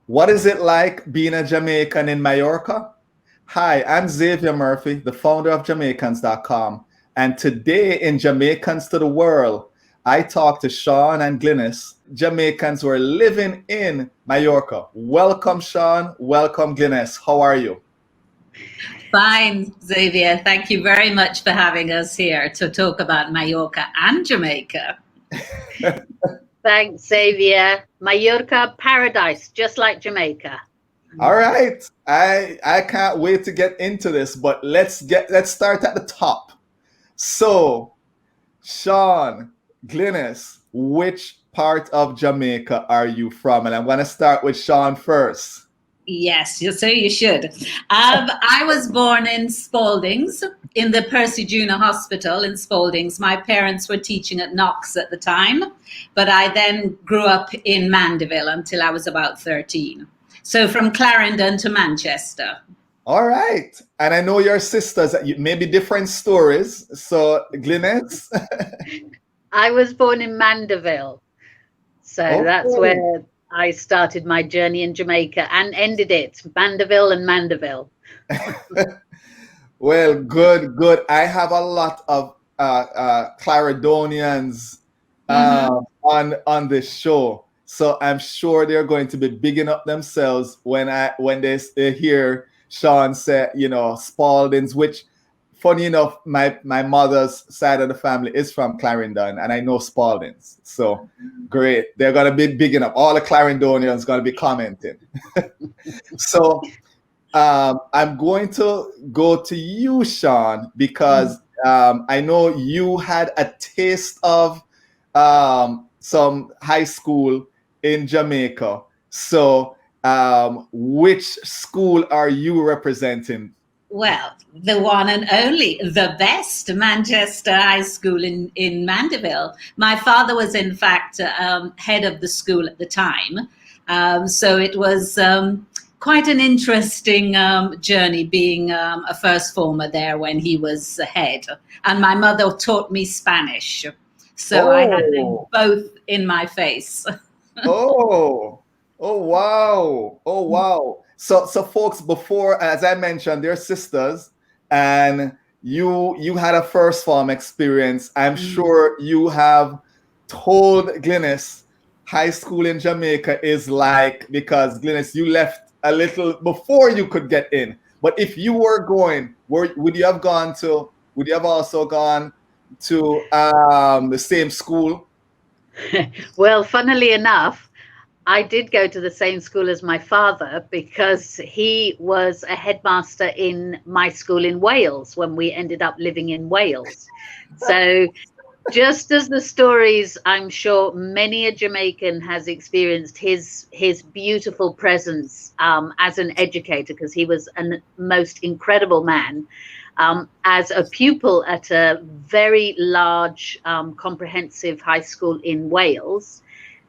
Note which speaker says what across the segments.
Speaker 1: What is it like being a Jamaican in Mallorca? Hi, I'm Xavier Murphy, the founder of Jamaicans.com. And today in Jamaicans to the World, I talk to Sean and Glynis, Jamaicans who are living in Mallorca. Welcome, Sean. Welcome, Glynis. How are you?
Speaker 2: Fine, Xavier. Thank you very much for having us here to talk about Mallorca and Jamaica.
Speaker 3: Thanks, Xavier. Mallorca, paradise, just like Jamaica.
Speaker 1: All right. I can't wait to get into this, but let's start at the top. So, Sean, Glynis, which part of Jamaica are you from? And I'm going to start with Sean first.
Speaker 2: Yes, so you should. I was born in Spaldings, in the Percy Junior Hospital in Spaldings. My parents were teaching at Knox at the time, but I then grew up in Mandeville until I was about 13. So from Clarendon to Manchester.
Speaker 1: All right. And I know your sisters, maybe different stories. So, Glynis?
Speaker 3: I was born in Mandeville. So that's where I started my journey in Jamaica and ended it. Mandeville and Mandeville.
Speaker 1: Well, good. I have a lot of Clarendonians on this show. So I'm sure they're going to be bigging up themselves when they hear Sean say, Spaldings, which, funny enough, my mother's side of the family is from Clarendon, and I know Spaldings. So great. They're going to be bigging up. All the Clarendonians going to be commenting. So I'm going to go to you, Sean, because I know you had a taste of some high school in Jamaica. So which school are you representing?
Speaker 2: Well, the one and only, the best Manchester High School in Mandeville. My father was, in fact, head of the school at the time. So it was quite an interesting journey being a first former there when he was head. And my mother taught me Spanish. So I had them both in my face.
Speaker 1: Oh, wow. So folks, before, as I mentioned, they're sisters, and you had a first form experience. I'm sure you have told Glynis high school in Jamaica is like, because Glynis, you left a little before you could get in. But if you were going, would you have also gone to the same school?
Speaker 3: Well, funnily enough, I did go to the same school as my father because he was a headmaster in my school in Wales when we ended up living in Wales. So just as the stories, I'm sure many a Jamaican has experienced his beautiful presence as an educator, because he was a most incredible man. As a pupil at a very large comprehensive high school in Wales,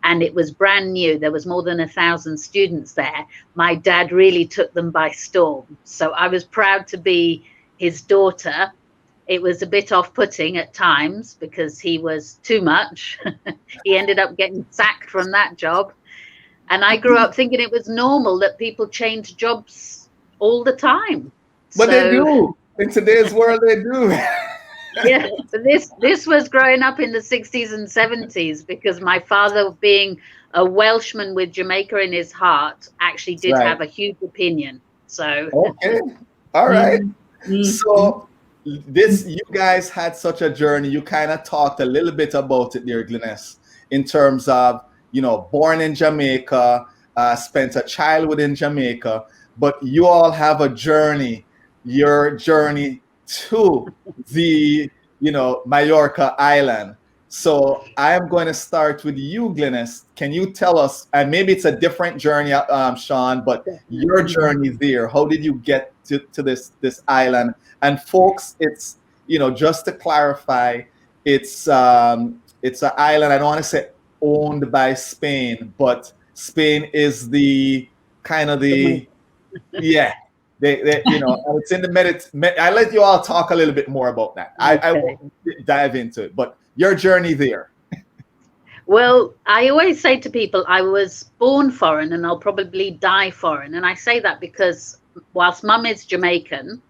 Speaker 3: and it was brand new. There was more than 1,000 students there. My dad really took them by storm. So I was proud to be his daughter. It was a bit off-putting at times because he was too much. He ended up getting sacked from that job. And I grew up thinking it was normal that people change jobs all the time.
Speaker 1: But they do. In today's world, they do.
Speaker 3: Yeah, this was growing up in the 60s and 70s, because my father, being a Welshman with Jamaica in his heart, actually did have a huge opinion. So
Speaker 1: okay, all right. So you guys had such a journey. You kind of talked a little bit about it there, Glynis, in terms of born in Jamaica, spent a childhood in Jamaica, but you all have a journey. Your journey to the Mallorca island. So I'm going to start with you, Glynis. Can you tell us, and maybe it's a different journey, Sean, but your journey there, how did you get to this island? And folks, it's just to clarify, it's an island, I don't want to say owned by Spain, but Spain is the kind of the They it's in the I'll let you all talk a little bit more about that. I won't dive into it, but your journey there.
Speaker 3: Well, I always say to people, I was born foreign and I'll probably die foreign. And I say that because whilst mum is Jamaican,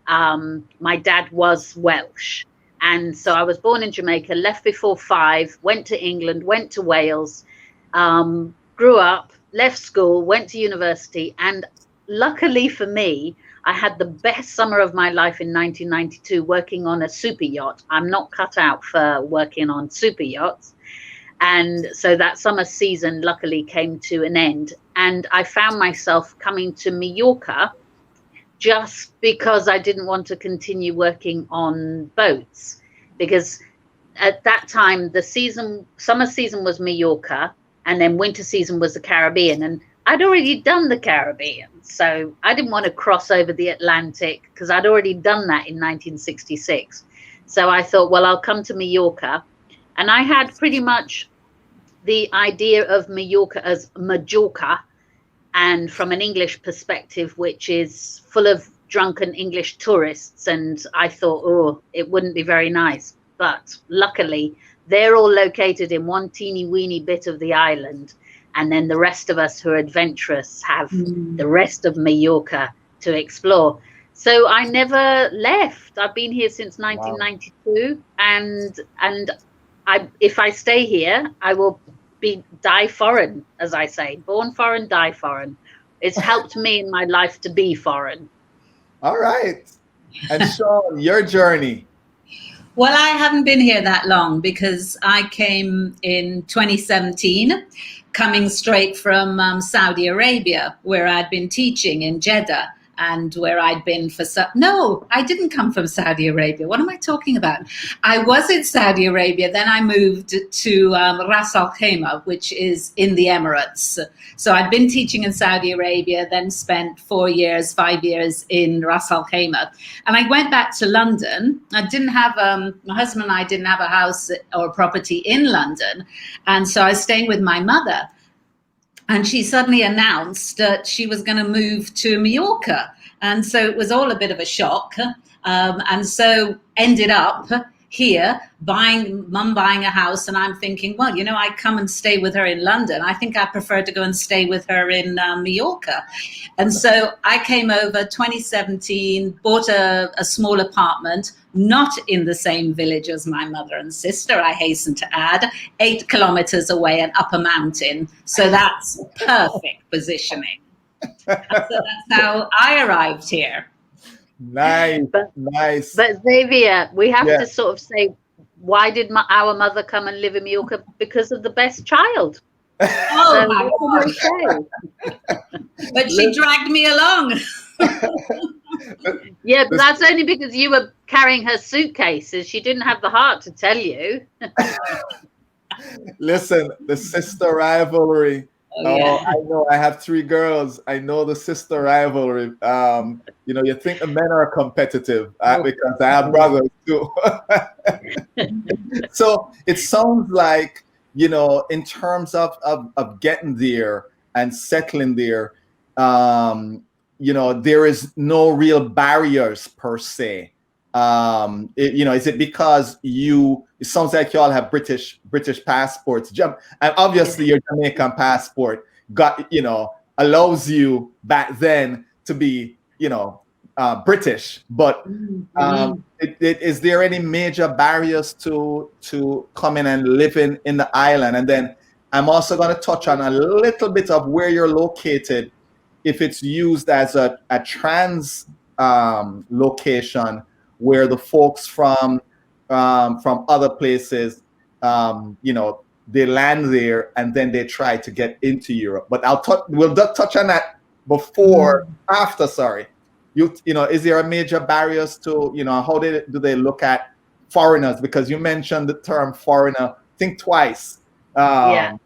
Speaker 3: my dad was Welsh. And so I was born in Jamaica, left before 5, went to England, went to Wales, grew up, left school, went to university. And luckily for me, I had the best summer of my life in 1992 working on a super yacht. I'm not cut out for working on super yachts. And so that summer season luckily came to an end. And I found myself coming to Mallorca just because I didn't want to continue working on boats. Because at that time, summer season was Mallorca, and then winter season was the Caribbean. And I'd already done the Caribbean. So I didn't want to cross over the Atlantic because I'd already done that in 1966. So I thought, well, I'll come to Mallorca. And I had pretty much the idea of Mallorca as Majorca, and from an English perspective, which is full of drunken English tourists. And I thought, oh, it wouldn't be very nice. But luckily, they're all located in one teeny weeny bit of the island. And then the rest of us who are adventurous have the rest of Mallorca to explore. So I never left. I've been here since 1992. Wow. And if I stay here, I will die foreign, as I say. Born foreign, die foreign. It's helped me in my life to be foreign.
Speaker 1: All right. And Sean, your journey.
Speaker 2: Well, I haven't been here that long because I came in 2017, coming straight from Saudi Arabia, where I'd been teaching in Jeddah. And where I'd been no, I didn't come from Saudi Arabia. What am I talking about? I was in Saudi Arabia. Then I moved to Ras Al Khaimah, which is in the Emirates. So I'd been teaching in Saudi Arabia, then spent 5 years in Ras Al Khaimah. And I went back to London. I didn't have, my husband and I didn't have a house or property in London. And so I was staying with my mother. And she suddenly announced that she was going to move to Mallorca. And so it was all a bit of a shock. And so ended up here mum buying a house. And I'm thinking, well, I come and stay with her in London. I think I prefer to go and stay with her in Mallorca. And so I came over 2017, bought a small apartment, not in the same village as my mother and sister, I hasten to add, 8 kilometers away and up a mountain. So that's perfect positioning. So that's how I arrived here.
Speaker 1: Nice.
Speaker 3: But Xavier, we have to sort of say, why did our mother come and live in Mallorca? Because of the best child.
Speaker 2: Oh, my gosh. But she dragged me along.
Speaker 3: Yeah, but that's only because you were carrying her suitcases. She didn't have the heart to tell you.
Speaker 1: Listen, the sister rivalry. I know. I have 3 girls. I know the sister rivalry. You think the men are competitive because I have brothers too. So it sounds like, in terms of getting there and settling there, there is no real barriers per se. Is it because it sounds like you all have British passports, and obviously your Jamaican passport allows you back then to be, British, but is there any major barriers to coming and living in the island? And then I'm also going to touch on a little bit of where you're located, if it's used as a trans location, where the folks from other places, they land there and then they try to get into Europe. But we'll touch on that after. Sorry, is there a major barriers to how do they look at foreigners? Because you mentioned the term foreigner, think twice.
Speaker 3: So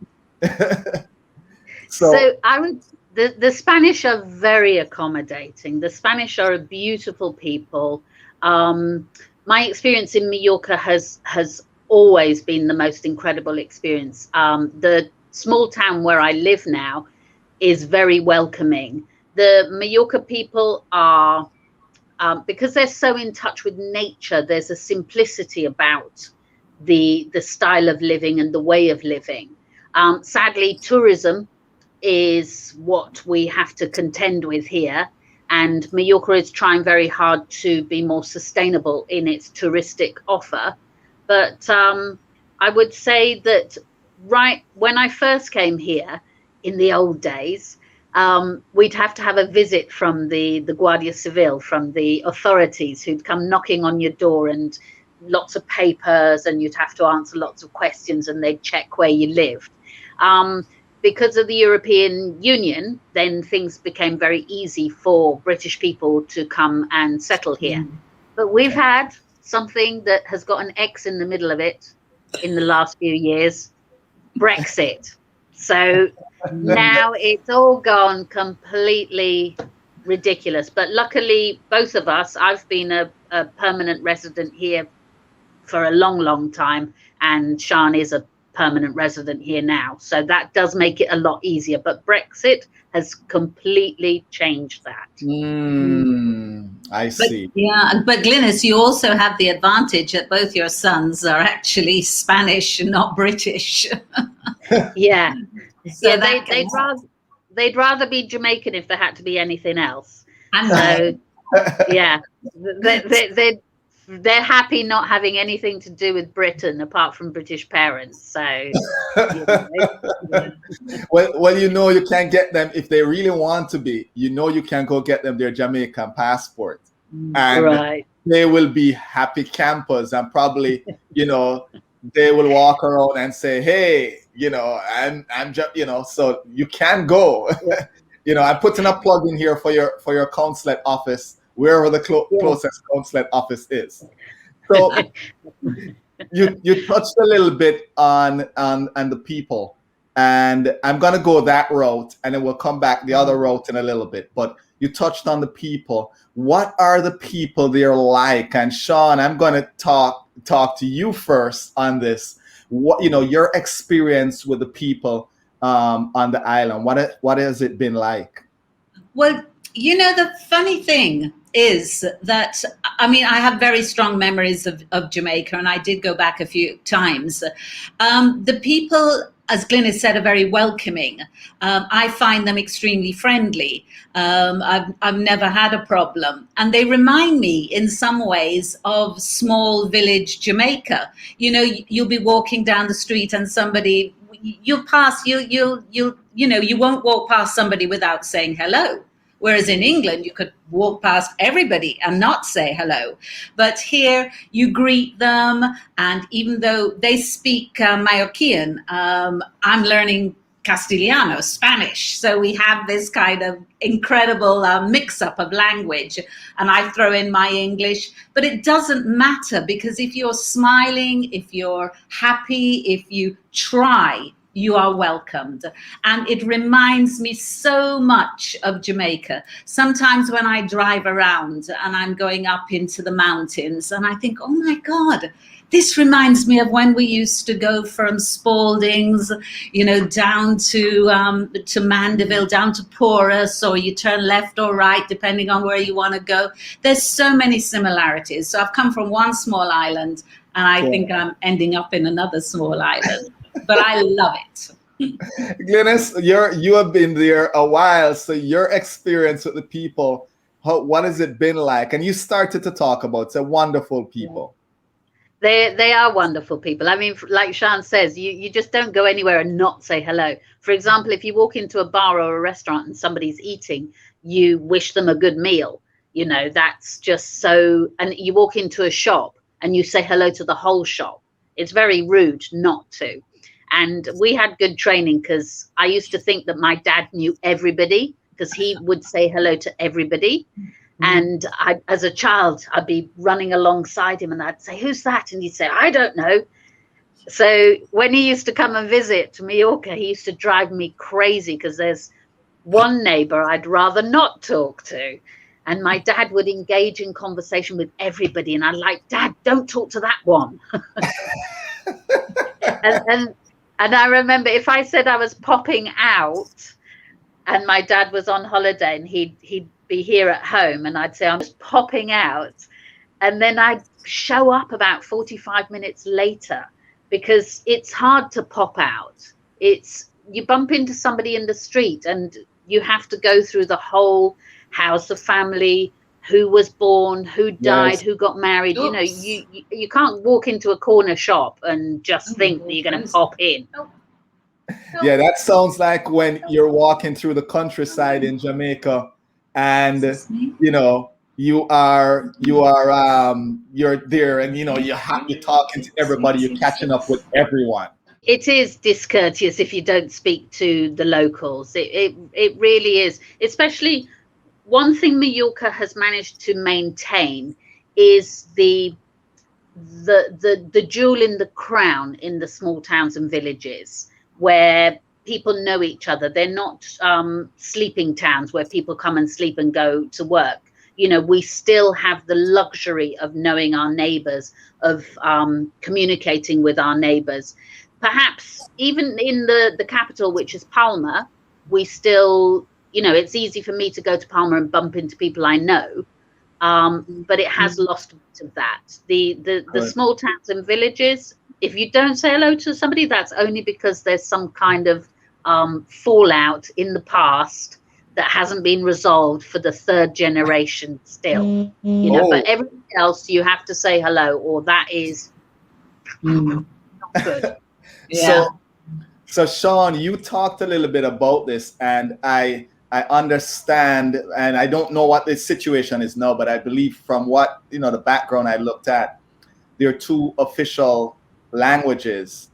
Speaker 3: I would. The Spanish are very accommodating. The Spanish are a beautiful people. My experience in Mallorca has always been the most incredible experience. The small town where I live now is very welcoming. The Mallorca people are, because they're so in touch with nature, there's a simplicity about the style of living and the way of living. Sadly, tourism is what we have to contend with here, and Mallorca is trying very hard to be more sustainable in its touristic offer. But I would say that right when I first came here in the old days, we'd have to have a visit from the Guardia Civil, from the authorities, who'd come knocking on your door, and lots of papers, and you'd have to answer lots of questions, and they'd check where you lived. Because of the European Union, then things became very easy for British people to come and settle here. But we've had something that has got an X in the middle of it in the last few years, Brexit. So now it's all gone completely ridiculous. But luckily, both of us, I've been a permanent resident here for a long, long time, and Sian is a permanent resident here now. So that does make it a lot easier. But Brexit has completely changed that.
Speaker 1: I see.
Speaker 2: But Glynis, you also have the advantage that both your sons are actually Spanish and not British.
Speaker 3: Yeah.
Speaker 2: So
Speaker 3: they'd rather be Jamaican if there had to be anything else.
Speaker 2: And
Speaker 3: so yeah, they're happy not having anything to do with Britain apart from British parents. So
Speaker 1: well, you can't get them if they really want to be. You can go get them their Jamaican passport, and they will be happy campers, and probably they will walk around and say, hey, I'm just, so you can go. I'm putting a plug in here for your consulate office, wherever the closest consulate office is. So you touched a little bit on the people, and I'm going to go that route, and then we'll come back the other route in a little bit. But you touched on the people. What are the people there like? And Sian, I'm going to talk to you first on this. What your experience with the people on the island? What has it been like?
Speaker 2: Well, the funny thing is that, I have very strong memories of Jamaica, and I did go back a few times. The people, as Glynis said, are very welcoming. I find them extremely friendly. I've never had a problem. And they remind me in some ways of small village Jamaica. You'll be walking down the street and somebody, you won't walk past somebody without saying hello. Whereas in England, you could walk past everybody and not say hello. But here, you greet them. And even though they speak Mallorcan, I'm learning Castellano, Spanish. So we have this kind of incredible mix-up of language. And I throw in my English. But it doesn't matter, because if you're smiling, if you're happy, if you try, you are welcomed. And it reminds me so much of Jamaica. Sometimes when I drive around and I'm going up into the mountains, and I think, oh my God, this reminds me of when we used to go from Spalding's, down to Mandeville, down to Porus, or you turn left or right, depending on where you want to go. There's so many similarities. So I've come from one small island, and I think I'm ending up in another small island. But I love it.
Speaker 1: Glynis, you have been there a while, so your experience with the people, what has it been like? And you started to talk about some wonderful people.
Speaker 3: They are wonderful people. Like Sian says, you just don't go anywhere and not say hello. For example, if you walk into a bar or a restaurant and somebody's eating, you wish them a good meal. That's just so. And you walk into a shop and you say hello to the whole shop. It's very rude not to. And we had good training, because I used to think that my dad knew everybody, because he would say hello to everybody. And as a child, I'd be running alongside him and I'd say, who's that? And he'd say, I don't know. So when he used to come and visit Mallorca, he used to drive me crazy, because there's one neighbor I'd rather not talk to. And my dad would engage in conversation with everybody. And I'd like, Dad, don't talk to that one. And I remember if I said I was popping out and my dad was on holiday and he'd be here at home, and I'd say I'm just popping out, and then I'd show up about 45 minutes later, because it's hard to pop out. You bump into somebody in the street and you have to go through the whole house, the family, who was born, who died,
Speaker 1: Yes.
Speaker 3: who got married.
Speaker 2: Oops.
Speaker 3: You know, you can't walk into a corner shop and just think that you're going to pop in.
Speaker 1: Yeah, that sounds like when you're walking through the countryside in Jamaica, and you know you're there, and you know you're talking to everybody, you're catching up with everyone.
Speaker 3: It is discourteous if you don't speak to the locals. It really is. Especially, one thing Mallorca has managed to maintain is the jewel in the crown in the small towns and villages, where people know each other. They're not sleeping towns where people come and sleep and go to work. You know, we still have the luxury of knowing our neighbors, of communicating with our neighbors. Perhaps even in the capital, which is Palma, we still, you know, it's easy for me to go to Palma and bump into people I know. But it has lost a bit of that. The small towns and villages, if you don't say hello to somebody, that's only because there's some kind of fallout in the past that hasn't been resolved for the third generation still. You know, but everything else you have to say hello, or that is not good.
Speaker 2: Yeah.
Speaker 1: So Sean, you talked a little bit about this, and I understand, and I don't know what the situation is now, but I believe from what, you know, the background I looked at, there are two official languages,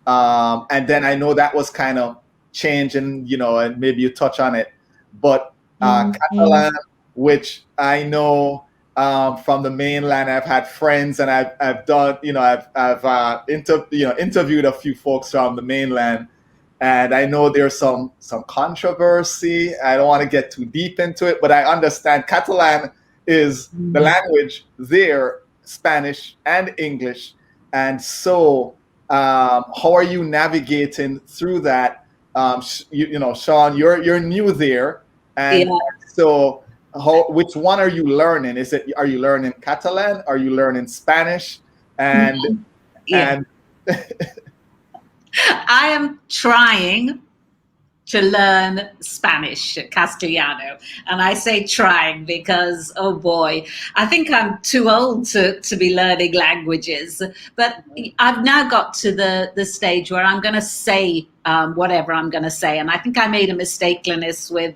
Speaker 1: and then I know that was kind of changing, you know, and maybe you touch on it, but Catalan, which I know from the mainland, I've had friends, and I've done, you know, I've interviewed a few folks from the mainland. And I know there's some controversy. I don't want to get too deep into it, but I understand Catalan is the language there, Spanish and English. And so, how are you navigating through that? You know, Sean, you're new there, and so which one are you learning? Are you learning Catalan? Are you learning Spanish? And and
Speaker 2: I am trying to learn Spanish, Castellano. And I say trying because, oh boy, I think I'm too old to be learning languages. But I've now got to the stage where I'm going to say whatever I'm going to say. And I think I made a mistake, Glynis, with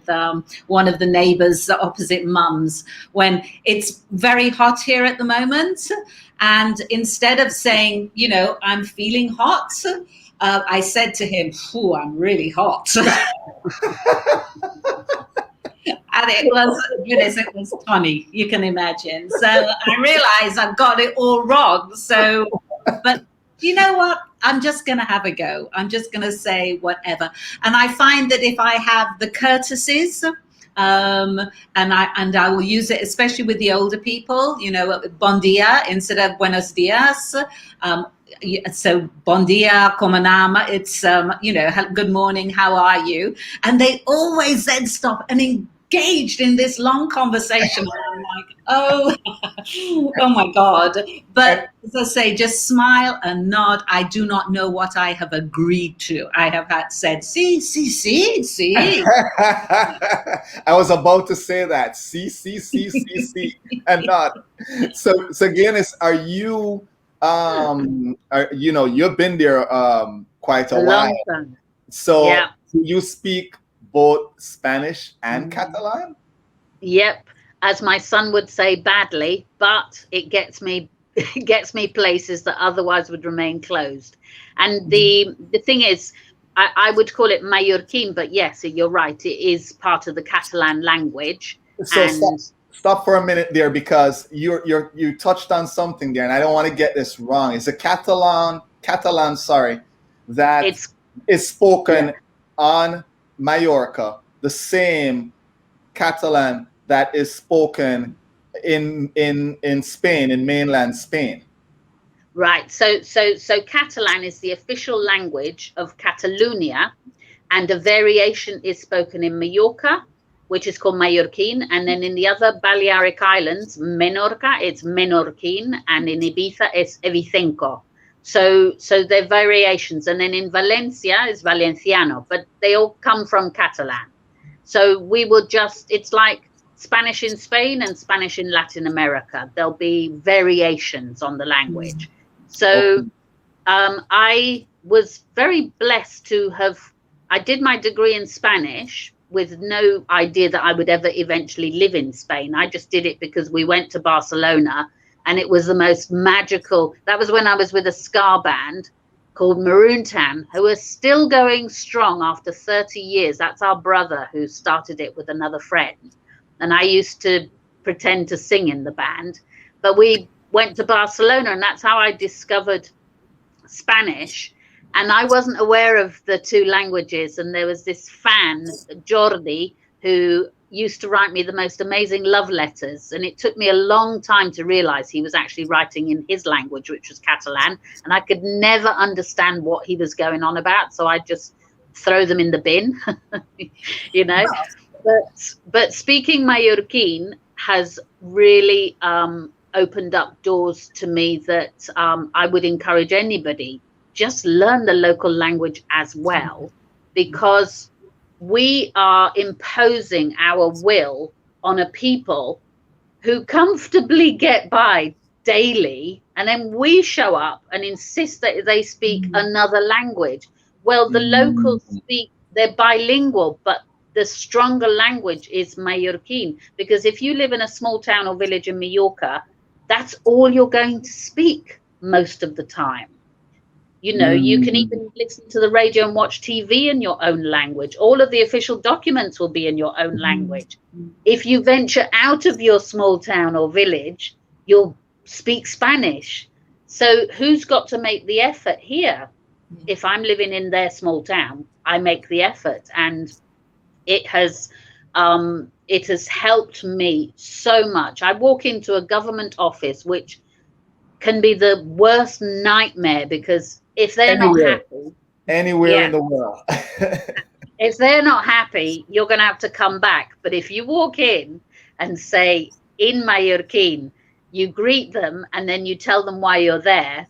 Speaker 2: one of the neighbors, opposite mums, when it's very hot here at the moment. And instead of saying, you know, I'm feeling hot, I said to him, "Phew, I'm really hot." And it was funny, you can imagine. So I realized I've got it all wrong. So, but you know what? I'm just going to have a go. I'm just going to say whatever. And I find that if I have the courtesies, and I will use it, especially with the older people, you know, bon dia instead of buenos dias. So bon dia, como nama, it's, you know, good morning, how are you? And they always then stop and engaged in this long conversation. And I'm like, oh my God. But as I say, just smile and nod. I do not know what I have agreed to. I have said, see.
Speaker 1: I was about to say that, see, and nod. So Glynis, are you, you know, you've been there quite a while. So do you speak both Spanish and Catalan?
Speaker 3: Yep. As my son would say, badly, but it gets me places that otherwise would remain closed. And the thing is, I would call it Mallorquin, but yes, you're right, it is part of the Catalan language.
Speaker 1: So stop for a minute there, because you touched on something there, and I don't want to get this wrong. It's a Catalan, sorry, that is spoken on Mallorca, the same Catalan that is spoken in Spain, in mainland Spain.
Speaker 3: Right. So Catalan is the official language of Catalonia, and a variation is spoken in Mallorca, which is called Mallorquin, and then in the other Balearic Islands, Menorca, it's Menorquin, and in Ibiza, it's Evicenco. So they're variations, and then in Valencia is Valenciano, but they all come from Catalan. So we will it's like Spanish in Spain and Spanish in Latin America. There'll be variations on the language. So I was very blessed to I did my degree in Spanish with no idea that I would ever eventually live in Spain. I just did it because we went to Barcelona, and it was the most magical. That was when I was with a ska band called Maroontown, who are still going strong after 30 years. That's our brother who started it with another friend. And I used to pretend to sing in the band. But we went to Barcelona, and that's how I discovered Spanish. And I wasn't aware of the two languages. And there was this fan, Jordi, who used to write me the most amazing love letters. And it took me a long time to realize he was actually writing in his language, which was Catalan. And I could never understand what he was going on about. So I just throw them in the bin, you know. But speaking Mallorquin has really opened up doors to me that I would encourage anybody, just learn the local language as well, because we are imposing our will on a people who comfortably get by daily, and then we show up and insist that they speak another language. Well, the locals they're bilingual, but the stronger language is Mallorquin, because if you live in a small town or village in Mallorca, that's all you're going to speak most of the time. You know, you can even listen to the radio and watch TV in your own language. All of the official documents will be in your own language. If you venture out of your small town or village, you'll speak Spanish. So who's got to make the effort here? If I'm living in their small town, I make the effort, and it has helped me so much. I walk into a government office, which can be the worst nightmare, because if they're not happy,
Speaker 1: anywhere in the world,
Speaker 3: if they're not happy, you're going to have to come back. But if you walk in and say in Mallorquin, you greet them and then you tell them why you're there.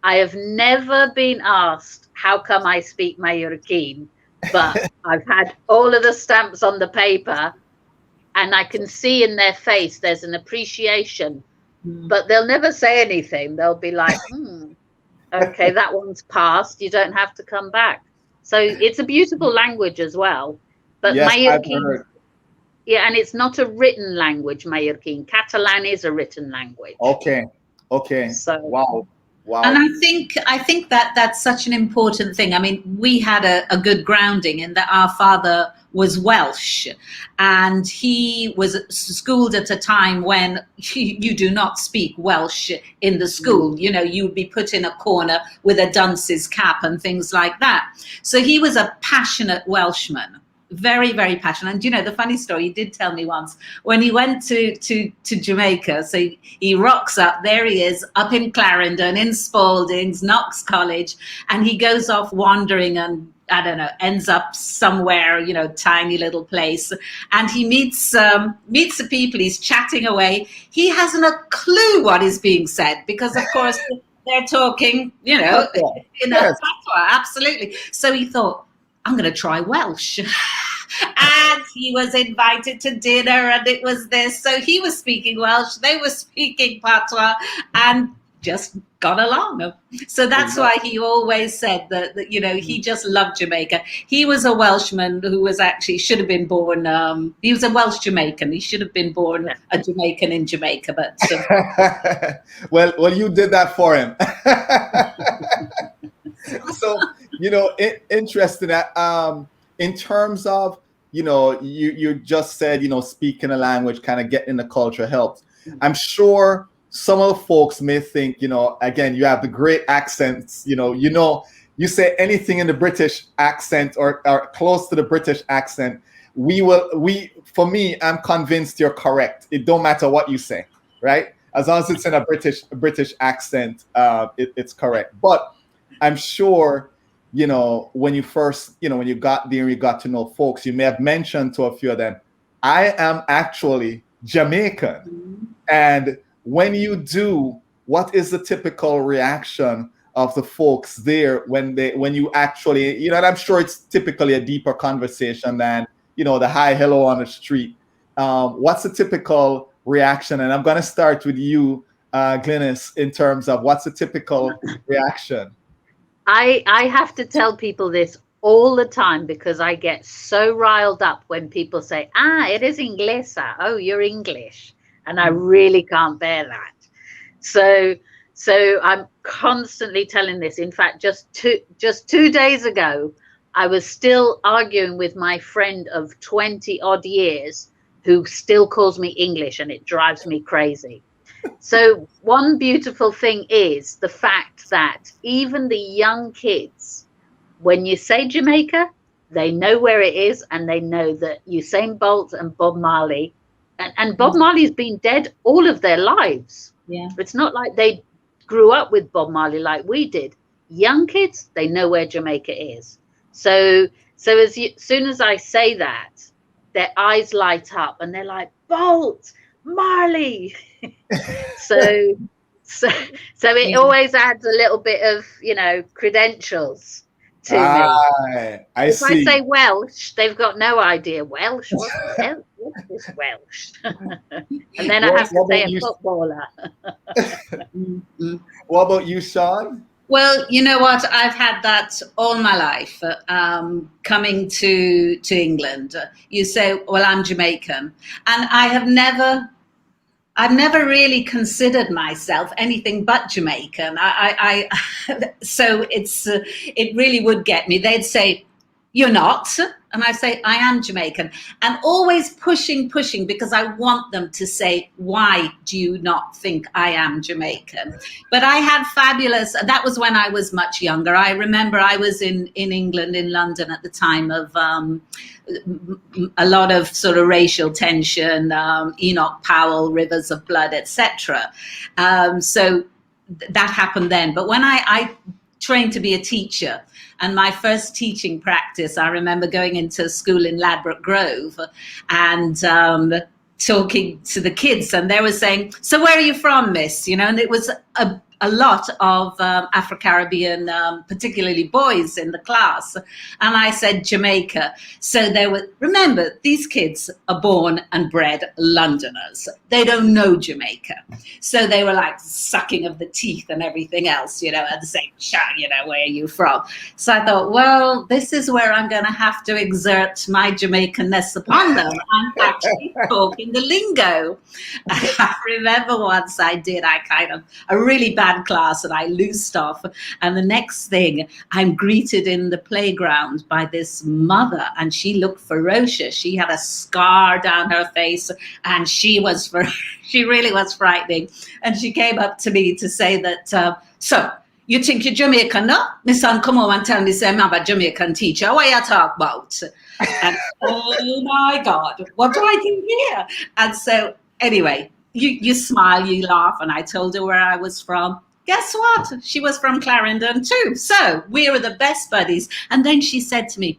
Speaker 3: I have never been asked how come I speak Mallorquin, but I've had all of the stamps on the paper, and I can see in their face there's an appreciation. But they'll never say anything. They'll be like, okay, that one's passed. You don't have to come back. So it's a beautiful language as well. But
Speaker 1: yes,
Speaker 3: Mallorquin, yeah, and it's not a written language, Mallorquin. Catalan is a written language.
Speaker 1: Okay.
Speaker 3: So
Speaker 1: wow.
Speaker 2: And I think that that's such an important thing. I mean, we had a good grounding in that our father was Welsh, and he was schooled at a time when you do not speak Welsh in the school. You know, you would be put in a corner with a dunce's cap and things like that. So he was a passionate Welshman. Very, very passionate. And you know, the funny story, he did tell me once when he went to Jamaica. So he rocks up, there he is, up in Clarendon, in Spalding's, Knox College, and he goes off wandering and I don't know, ends up somewhere, you know, tiny little place, and he meets the people. He's chatting away. He hasn't a clue what is being said, because of course they're talking, you know, in a patois, absolutely. So he thought, I'm going to try Welsh. And he was invited to dinner, and it was this. So he was speaking Welsh, they were speaking patois, and just got along. So that's why he always said that, you know, he just loved Jamaica. He was a Welshman who was actually should have been born. He was a Welsh Jamaican. He should have been born a Jamaican in Jamaica, but
Speaker 1: well, you did that for him. So, you know, interesting that in terms of, you know, you just said, you know, speaking a language, kind of getting the culture helps. I'm sure some of the folks may think, you know, again, you have the great accents, you know, you say anything in the British accent or close to the British accent, for me, I'm convinced you're correct. It don't matter what you say, right? As long as it's in a British accent, it's correct. But I'm sure, you know, when you got there, you got to know folks, you may have mentioned to a few of them, I am actually Jamaican. And when you do, what is the typical reaction of the folks there when you actually, and I'm sure it's typically a deeper conversation than, the hi, hello on the street. What's the typical reaction? And I'm going to start with you, Glynis, in terms of what's the typical reaction?
Speaker 3: I have to tell people this all the time because I get so riled up when people say, eres inglesa. Oh, you're English. And I really can't bear that. So I'm constantly telling this. In fact, just 2 days ago, I was still arguing with my friend of 20 odd years who still calls me English, and it drives me crazy. So one beautiful thing is the fact that even the young kids, when you say Jamaica, they know where it is, and they know that Usain Bolt and Bob Marley, and Bob Marley's been dead all of their lives.
Speaker 2: Yeah.
Speaker 3: It's not like they grew up with Bob Marley like we did. Young kids, they know where Jamaica is. So soon as I say that, their eyes light up and they're like, Bolt, Marley. so it always adds a little bit of, credentials to me. If I say Welsh, they've got no idea. Welsh? What's this Welsh? And then I have to say a footballer.
Speaker 1: What about you, Sian?
Speaker 2: Well, you know what? I've had that all my life. Coming to England, you say, "Well, I'm Jamaican," and I've never really considered myself anything but Jamaican. So it really would get me. They'd say, "You're not," and I say, "I am Jamaican," and always pushing because I want them to say, "Why do you not think I am Jamaican?" But I had that was when I was much younger. I remember I was in England, in London at the time of a lot of sort of racial tension, Enoch Powell, Rivers of Blood, etc. So that happened then. But when I trained to be a teacher, and my first teaching practice, I remember going into school in Ladbroke Grove and talking to the kids, and they were saying, "So where are you from, miss?" And it was a lot of Afro-Caribbean, particularly boys in the class. And I said, Jamaica. So remember, these kids are born and bred Londoners. They don't know Jamaica. So they were like sucking of the teeth and everything else, and saying, where are you from? So I thought, well, this is where I'm going to have to exert my Jamaicanness upon them. I'm actually talking the lingo. I remember once I did, a really bad class, and I loosed off, and the next thing I'm greeted in the playground by this mother, and she looked ferocious. She had a scar down her face, and she really was frightening. And she came up to me to say that, so you think you're Jamaican, no? My son come home and tell me, say, I'm a Jamaican teacher. What you talk about? And oh my God, what do I do here? And so anyway, you smile, you laugh, and I told her where I was from. Guess what? She was from Clarendon too. So we were the best buddies. And then she said to me,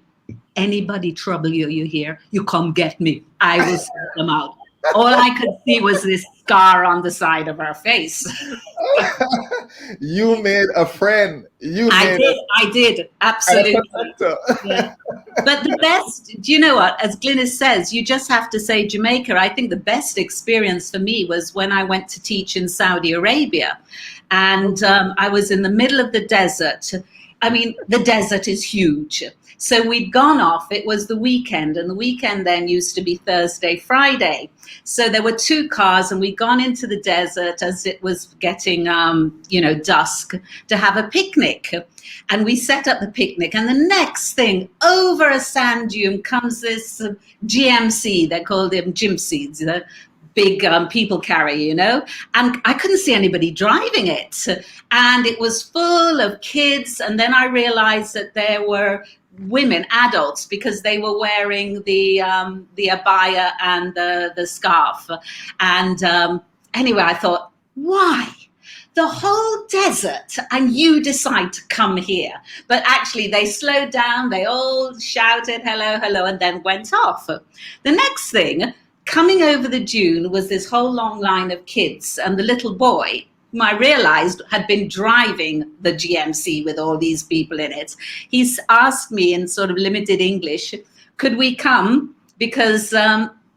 Speaker 2: anybody trouble you here, you come get me. I will sort them out. All I could see was this scar on the side of her face.
Speaker 1: You made a friend.
Speaker 2: I did. Absolutely. Yeah. But the best, do you know what? As Glynis says, you just have to say Jamaica. I think the best experience for me was when I went to teach in Saudi Arabia. And I was in the middle of the desert. I mean, the desert is huge. So we'd gone off. It was the weekend, and the weekend then used to be Thursday, Friday. So there were two cars, and we'd gone into the desert as it was getting, dusk, to have a picnic. And we set up the picnic, and the next thing, over a sand dune comes this GMC. They called them gypsies, big people carrier, and I couldn't see anybody driving it. And it was full of kids. And then I realized that there were women, adults, because they were wearing the abaya and the scarf. And anyway, I thought, why? the whole desert and you decide to come here. But actually they slowed down, they all shouted hello, hello, and then went off. The next thing, coming over the dune was this whole long line of kids, and the little boy, whom I realized had been driving the GMC with all these people in it, he's asked me in sort of limited English, could we come? Because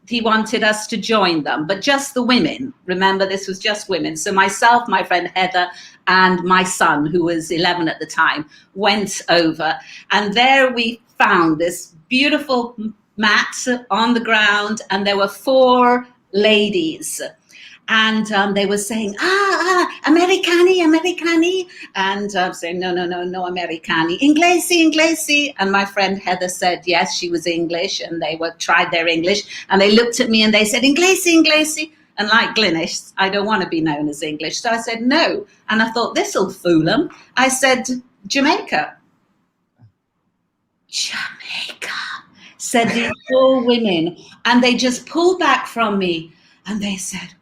Speaker 2: he wanted us to join them, but just the women. Remember, this was just women. So myself, my friend Heather, and my son, who was 11 at the time, went over. And there we found this beautiful mat on the ground, and there were 4 ladies. And they were saying, Americani, Americani. And I'm saying, no, Americani. Inglesi. And my friend Heather said, yes, she was English. And they tried their English. And they looked at me and they said, Inglesi. And like Glynis, I don't want to be known as English. So I said, no. And I thought, this'll fool them. I said, Jamaica. Jamaica, said these 4 women. And they just pulled back from me. And they said,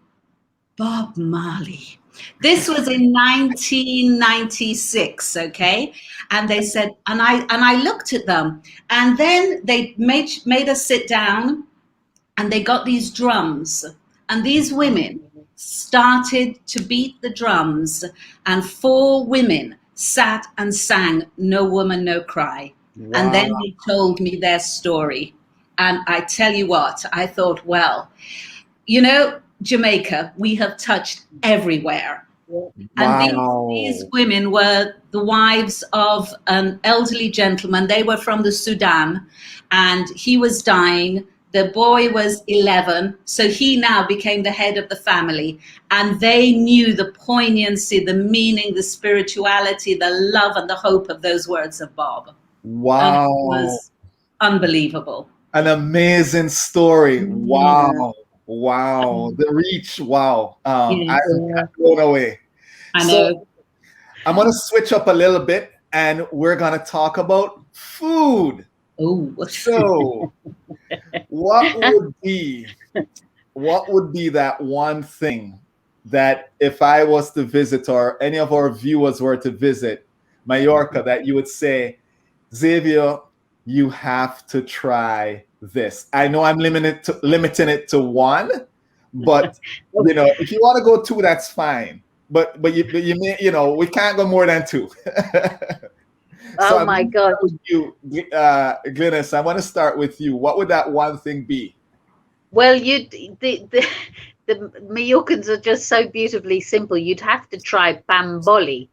Speaker 2: Bob Marley. This was in 1996, okay? And they said, and I looked at them, and then they made us sit down, and they got these drums, and these women started to beat the drums, and 4 women sat and sang No Woman, No Cry. Wow. And then they told me their story. And I tell you what, I thought, well, you know, Jamaica, we have touched everywhere. Wow. And these women were the wives of an elderly gentleman. They were from the Sudan, and he was dying. The boy was 11, so he now became the head of the family. And they knew the poignancy, the meaning, the spirituality, the love, and the hope of those words of Bob.
Speaker 1: Wow.
Speaker 2: And it was unbelievable.
Speaker 1: An amazing story. Wow. Wow, the reach. Wow. I'm blown away.
Speaker 2: I know.
Speaker 1: So I'm going to switch up a little bit, and we're going to talk about food.
Speaker 2: Oh,
Speaker 1: so what would be that one thing that if I was to visit, or any of our viewers were to visit Mallorca, that you would say, Xavier, you have to try this? I know I'm limiting it to 1, but you know, if you want to go 2, that's fine. But you may, you know, we can't go more than 2.
Speaker 3: Oh my God!
Speaker 1: You, Glynis, I want to start with you. What would that one thing be?
Speaker 3: Well, the Mallorcans are just so beautifully simple. You'd have to try pan boli,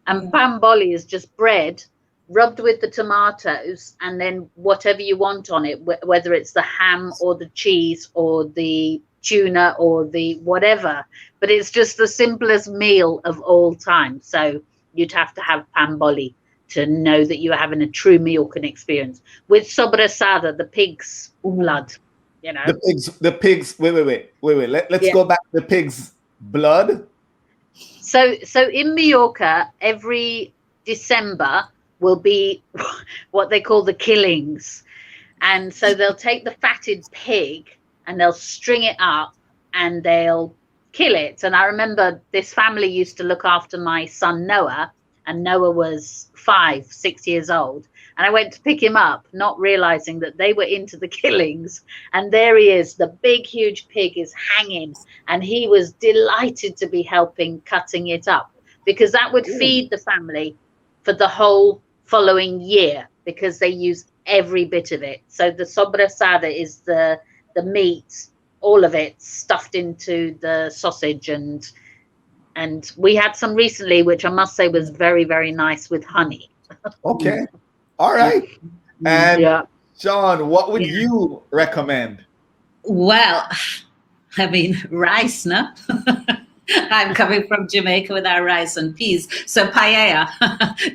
Speaker 3: and pan boli is just bread rubbed with the tomatoes, and then whatever you want on it, whether it's the ham or the cheese or the tuna or the whatever, but it's just the simplest meal of all time. So you'd have to have pan boli to know that you're having a true Mallorcan experience with sobrasada, the pig's blood, you know.
Speaker 1: The pigs, wait. Let's go back to the pig's blood.
Speaker 3: So in Mallorca, every December will be what they call the killings. And so they'll take the fatted pig and they'll string it up and they'll kill it. And I remember this family used to look after my son Noah, and Noah was 5-6 years old. And I went to pick him up, not realizing that they were into the killings. And there he is, the big, huge pig is hanging. And he was delighted to be helping cutting it up, because that would feed the family for the whole following year, because they use every bit of it. So the sobrasada is the meat, all of it stuffed into the sausage, and we had some recently, which I must say was very, very nice, with honey.
Speaker 1: Okay. All right. And John, what would you recommend?
Speaker 2: Well, I mean, rice, no? I'm coming from Jamaica with our rice and peas. So paella,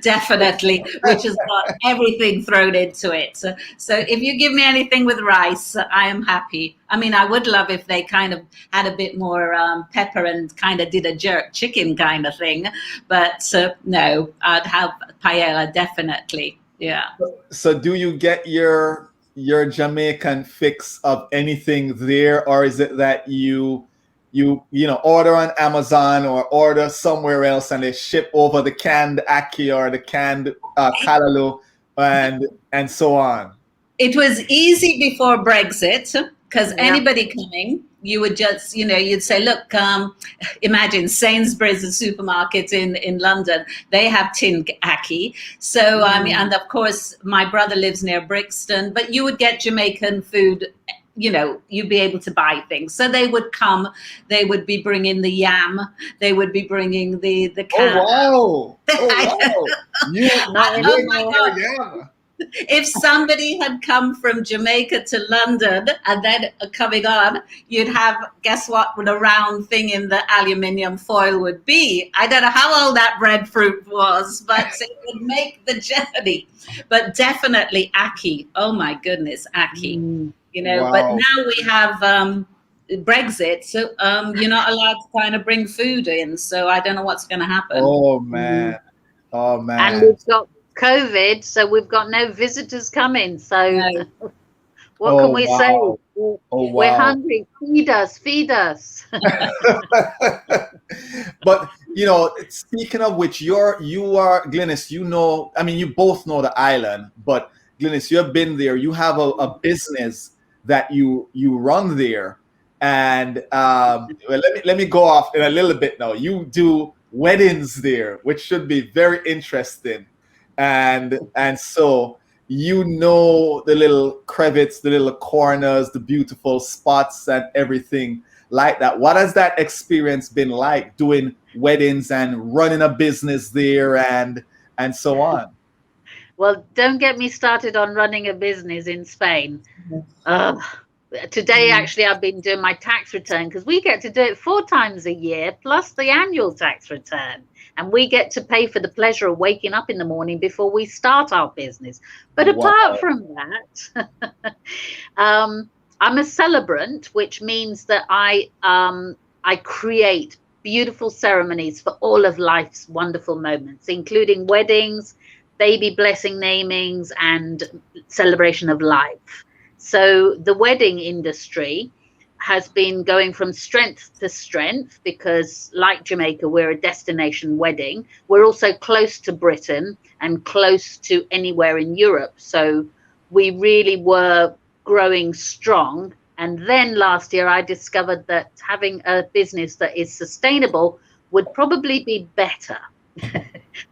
Speaker 2: definitely, which has got everything thrown into it. So if you give me anything with rice, I am happy. I mean, I would love if they kind of had a bit more pepper and kind of did a jerk chicken kind of thing. But no, I'd have paella, definitely. Yeah.
Speaker 1: So do you get your Jamaican fix of anything there, or is it that you you know, order on Amazon or order somewhere else, and they ship over the canned ackee or the canned callaloo and so on.
Speaker 2: It was easy before Brexit because
Speaker 3: Yeah.
Speaker 2: anybody coming, you would just, you know, you'd say, look, imagine Sainsbury's, a supermarket in London, they have tin ackee. So, I mean, and of course, my brother lives near Brixton, but you would get Jamaican food, you know, you'd be able to buy things. So they would come, they would be bringing the yam, they would be bringing the can.
Speaker 1: Oh, wow. Oh, wow.
Speaker 2: Oh my God.
Speaker 1: Yeah.
Speaker 2: If somebody had come from Jamaica to London and then coming on, you'd have, guess what a round thing in the aluminium foil would be. I don't know how old that breadfruit was, but it would make the journey. But definitely ackee. Oh my goodness, ackee. You know,
Speaker 1: Wow.
Speaker 2: but now we have Brexit, so you're not allowed to kind of bring food in. So I don't know what's going to happen.
Speaker 1: Oh man. Oh man.
Speaker 3: And we've got COVID, so we've got no visitors coming. So
Speaker 2: No.
Speaker 3: what can we say? We're hungry. Feed us, feed us.
Speaker 1: But you know, speaking of which, you are Glynis, you know, I mean, you both know the island, but Glynis, you have been there. You have a business that you run there, and well, let me go off in a little bit now. You do weddings there, which should be very interesting, and so you know the little crevices, the little corners, the beautiful spots, and everything like that. What has that experience been like, doing weddings and running a business there and so on?
Speaker 3: Well, don't get me started on running a business in Spain. Today, actually, I've been doing my tax return because we get to do it 4 times a year, plus the annual tax return. And we get to pay for the pleasure of waking up in the morning before we start our business. But apart from that, I'm a celebrant, which means that I create beautiful ceremonies for all of life's wonderful moments, including weddings, baby blessing namings, and celebration of life. So the wedding industry has been going from strength to strength because, like Jamaica, we're a destination wedding. We're also close to Britain and close to anywhere in Europe. So we really were growing strong. And then last year, I discovered that having a business that is sustainable would probably be better.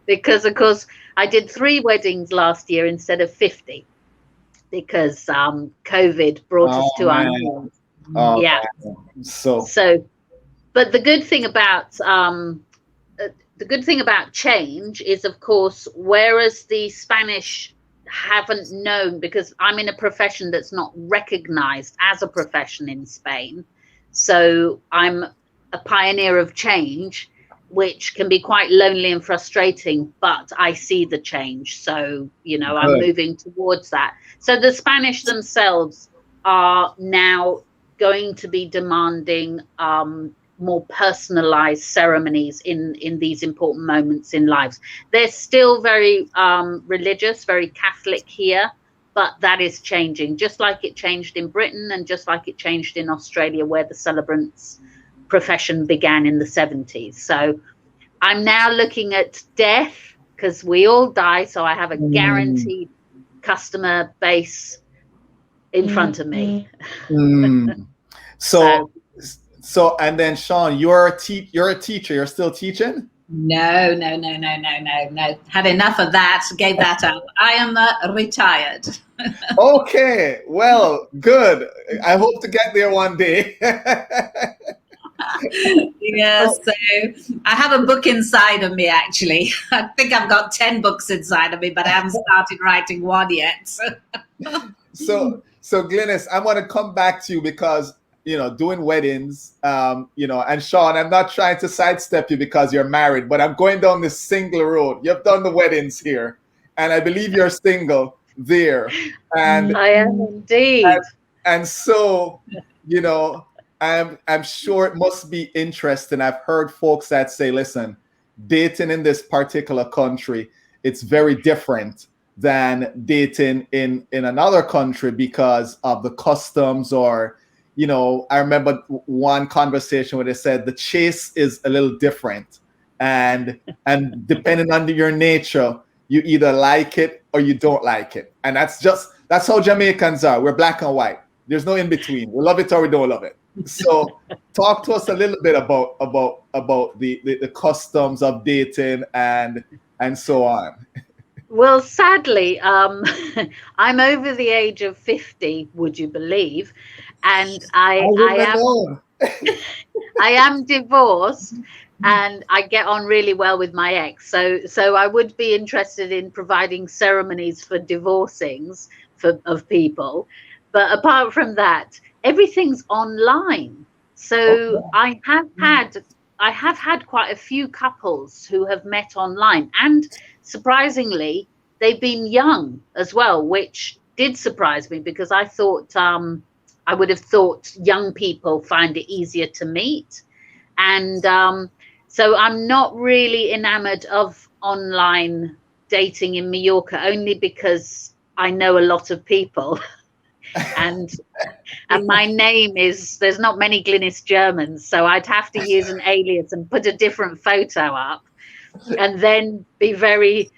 Speaker 3: Because, of course, I did 3 weddings last year instead of 50 because COVID brought us to our knees. Yeah. So, but the good thing about change is, of course, whereas the Spanish haven't known, because I'm in a profession that's not recognized as a profession in Spain, so I'm a pioneer of change, which can be quite lonely and frustrating, but I see the change. So, you know, I'm moving towards that. So the Spanish themselves are now going to be demanding more personalized ceremonies in these important moments in lives. They're still very religious, very Catholic here, but that is changing, just like it changed in Britain and just like it changed in Australia, where the celebrants profession began in the 70s. So I'm now looking at death, because we all die, so I have a guaranteed customer base in front of me.
Speaker 1: So and then Sean, you're a teacher. You're still teaching?
Speaker 2: No. Had enough of that. Gave that up. I am retired.
Speaker 1: Okay, well, good. I hope to get there one day.
Speaker 2: Yeah, so I have a book inside of me, actually. I think I've got 10 books inside of me, but I haven't started writing one yet.
Speaker 1: So Glynis, I want to come back to you because, you know, doing weddings, you know, and Sean, I'm not trying to sidestep you because you're married, but I'm going down this single road. You've done the weddings here, and I believe you're single there. And
Speaker 3: I am indeed.
Speaker 1: And so, you know, I'm sure it must be interesting. I've heard folks that say, listen, dating in this particular country, it's very different than dating in another country because of the customs or, I remember one conversation where they said the chase is a little different, and depending on your nature, you either like it or you don't like it, and that's how Jamaicans are. We're black and white. There's no in between. We love it or we don't love it. So, talk to us a little bit about the customs of dating and so on.
Speaker 3: Well, sadly, I'm over the age of 50, would you believe? And I am divorced, and I get on really well with my ex. So I would be interested in providing ceremonies for divorcings of people. But apart from that, everything's online. So I have had quite a few couples who have met online, and surprisingly, they've been young as well, which did surprise me, because I thought I would have thought young people find it easier to meet. And so I'm not really enamored of online dating in Mallorca, only because I know a lot of people. and my name there's not many Glynis Germans, so I'd have to use an alias and put a different photo up, and then be very,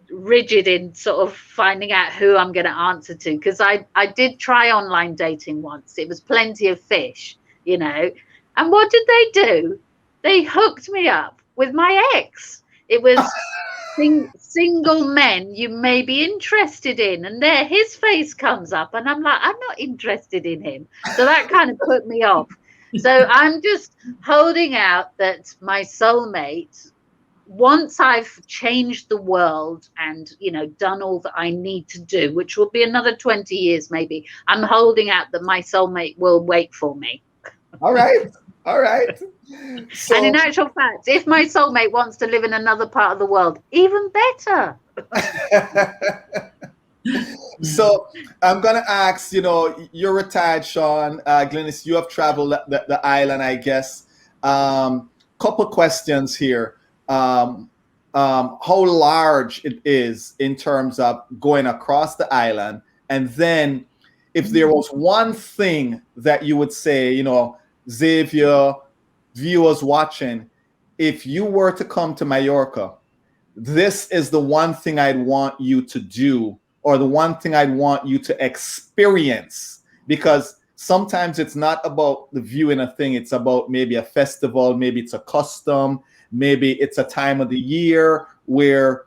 Speaker 3: rigid in sort of finding out who I'm going to answer to, because I did try online dating once. It was plenty of fish, and what did they do? They hooked me up with my ex. It was single men you may be interested in, and there his face comes up, and I'm like, I'm not interested in him. So that kind of put me off. So I'm just holding out that my soulmate, once I've changed the world and done all that I need to do, which will be another 20 years maybe, I'm holding out that my soulmate will wait for me.
Speaker 1: All right. So,
Speaker 3: and in actual fact, if my soulmate wants to live in another part of the world, even better.
Speaker 1: So I'm gonna ask, you're retired, Sean. Glynis, you have traveled the island, I guess. Couple questions here. How large it is in terms of going across the island, and then if there was one thing that you would say, Xavier, viewers watching, if you were to come to Mallorca, this is the one thing I'd want you to do, or the one thing I'd want you to experience, because sometimes it's not about the viewing a thing, it's about maybe a festival, maybe it's a custom, maybe it's a time of the year where,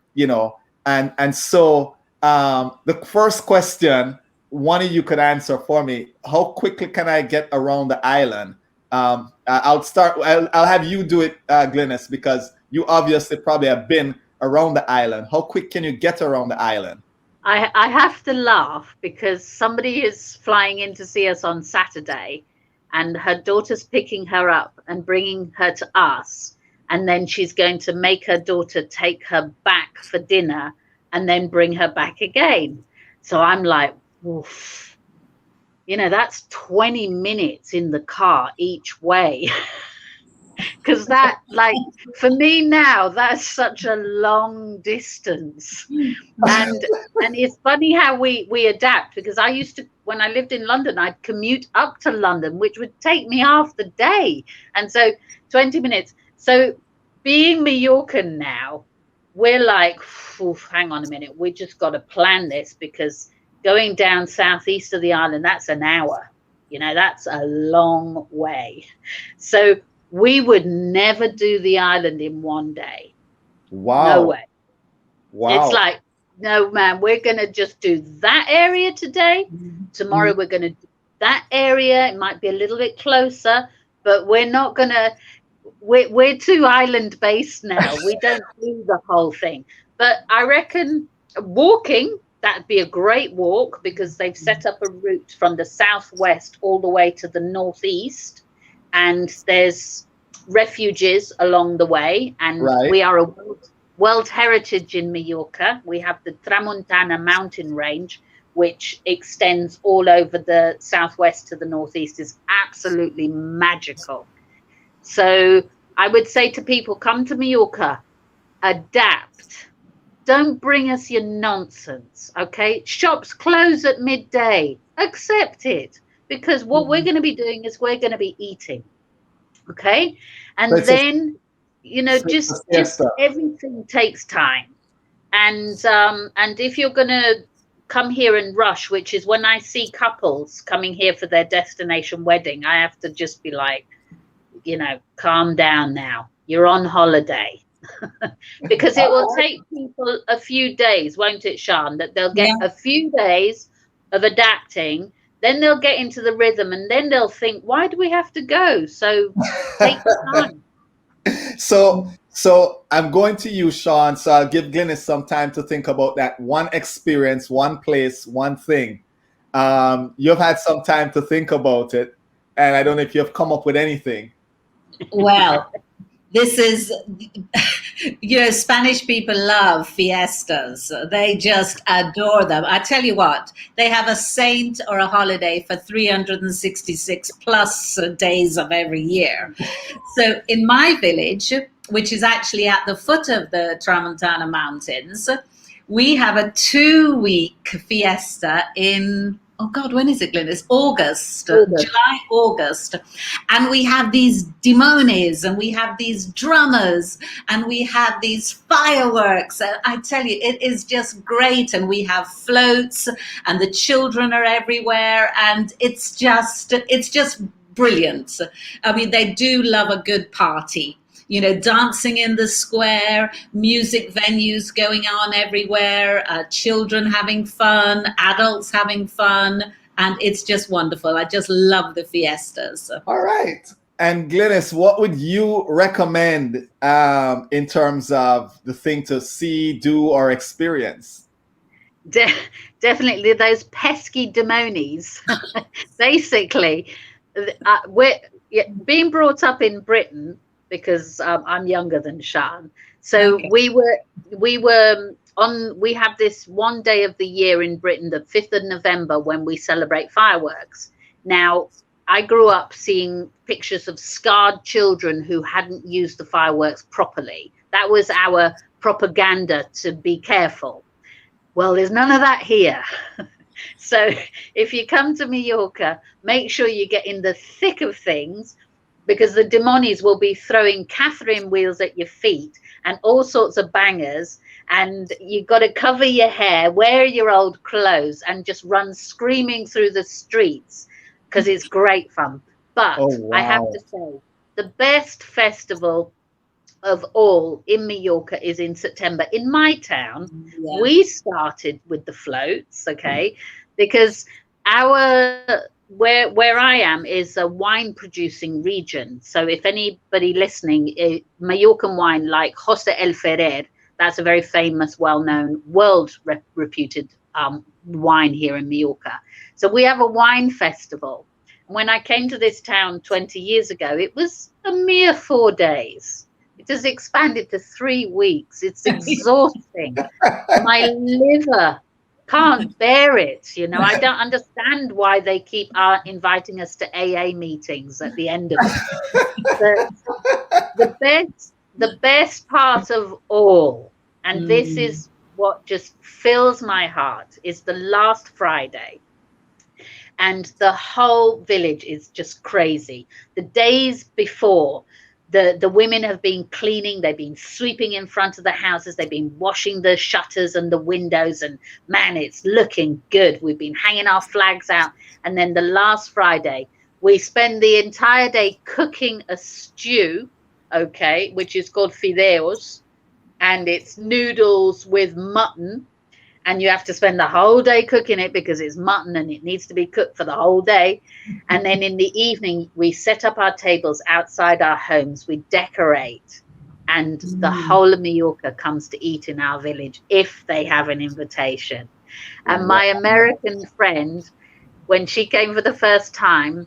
Speaker 1: and so the first question, one of you could answer for me: how quickly can I get around the island? I'll have you do it, Glynis, because you obviously probably have been around the island. How quick can you get around the island?
Speaker 3: I have to laugh, because somebody is flying in to see us on Saturday, and her daughter's picking her up and bringing her to us, and then she's going to make her daughter take her back for dinner and then bring her back again. So I'm like, oof. That's 20 minutes in the car each way. Because that, for me now, that's such a long distance. And it's funny how we adapt, because I used to, when I lived in London, I'd commute up to London, which would take me half the day. And so 20 minutes. So being Mallorcan now, we're like, hang on a minute, we just got to plan this, because going down southeast of the island, that's an hour. That's a long way. So we would never do the island in one day.
Speaker 1: Wow.
Speaker 3: No way.
Speaker 1: Wow.
Speaker 3: It's like, no, man, we're going to just do that area today. Tomorrow we're going to do that area. It might be a little bit closer, but we're not going to, we're too island based now. We don't do the whole thing. But I reckon walking, that'd be a great walk, because they've set up a route from the southwest all the way to the northeast, and there's refuges along the way, and we are a World Heritage in Mallorca. We have the Tramontana mountain range, which extends all over the southwest to the northeast. Is absolutely magical. So I would say to people, come to Mallorca, adapt. Don't bring us your nonsense, okay? Shops close at midday. Accept it. because what we're going to be doing is we're going to be eating. Okay. And
Speaker 1: So
Speaker 3: then, you know,
Speaker 1: it's
Speaker 3: just
Speaker 1: a siesta.
Speaker 3: everything takes time. And if you're going to come here and rush, which is when I see couples coming here for their destination wedding, I have to just be like, you know, calm down now. You're on holiday. Because it will take people a few days, won't it, Sian? That they'll get a few days of adapting, then they'll get into the rhythm, and then they'll think, why do we have to go? So take time.
Speaker 1: So I'm going to you, Sian. So I'll give Glynis some time to think about that one experience, one place, one thing. You've had some time to think about it, and I don't know if you've come up with anything.
Speaker 2: Well, this is, you know, Spanish people love fiestas. They just adore them. I tell you what, they have a saint or a holiday for 366 plus days of every year. So in my village, which is actually at the foot of the Tramontana Mountains, we have a 2-week fiesta in, oh God, when is it, Glynis? August. July, August. And we have these demones, and we have these drummers, and we have these fireworks. I tell you, it is just great. And we have floats, and the children are everywhere. And it's just brilliant. I mean, they do love a good party. You know, dancing in the square, music venues going on everywhere, children having fun, adults having fun, and it's just wonderful. I just love the fiestas.
Speaker 1: All right. And Glynis, what would you recommend in terms of the thing to see, do, or experience?
Speaker 3: Definitely those pesky demones. Basically, we're being brought up in Britain, because I'm younger than Sian. So
Speaker 2: Okay.
Speaker 3: we have this one day of the year in Britain, the 5th of November, when we celebrate fireworks. Now, I grew up seeing pictures of scarred children who hadn't used the fireworks properly. That was our propaganda to be careful. Well, there's none of that here. So if you come to Mallorca, make sure you get in the thick of things, because the demonis will be throwing Catherine wheels at your feet and all sorts of bangers, and you've got to cover your hair, wear your old clothes, and just run screaming through the streets, because it's great fun. But I have to say, the best festival of all in Mallorca is in September. In my town, we started with the floats, okay, because where I am is a wine producing region. So if anybody listening, Mallorcan wine like José El Ferrer, that's a very famous, well-known, world reputed wine here in Mallorca. So we have a wine festival. When I came to this town 20 years ago, it was a mere 4 days. It has expanded to 3 weeks. It's exhausting. My liver can't bear it. You know, I don't understand why they keep inviting us to AA meetings at the end of it. The best part of all, and this is what just fills my heart, is the last Friday. And the whole village is just crazy. The days before, the women have been cleaning, they've been sweeping in front of the houses, they've been washing the shutters and the windows, and man, it's looking good. We've been hanging our flags out. And then the last Friday, we spend the entire day cooking a stew, okay, which is called fideos, and it's noodles with mutton. And you have to spend the whole day cooking it because it's mutton and it needs to be cooked for the whole day. And then in the evening, we set up our tables outside our homes. We decorate. And the whole of Mallorca comes to eat in our village if they have an invitation. And my American friend, when she came for the first time,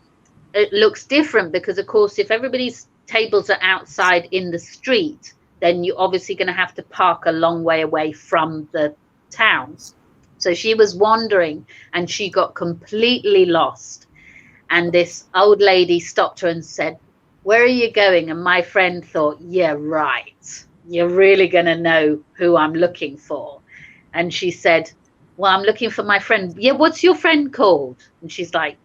Speaker 3: it looks different because, of course, if everybody's tables are outside in the street, then you're obviously going to have to park a long way away from the towns. So she was wandering and she got completely lost, and this old lady stopped her and said, "Where are you going?" And my friend thought, yeah, right, you're really gonna know who I'm looking for. And she said, well, I'm looking for my friend. Yeah, what's your friend called? And she's like,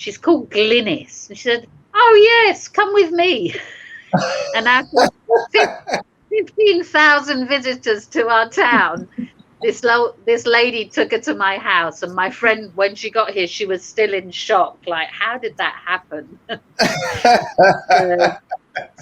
Speaker 3: she's called Glynis. And she said, "Oh yes, come with me." And after 15,000 visitors to our town, this lady took her to my house, and my friend, when she got here, she was still in shock. Like, how did that happen?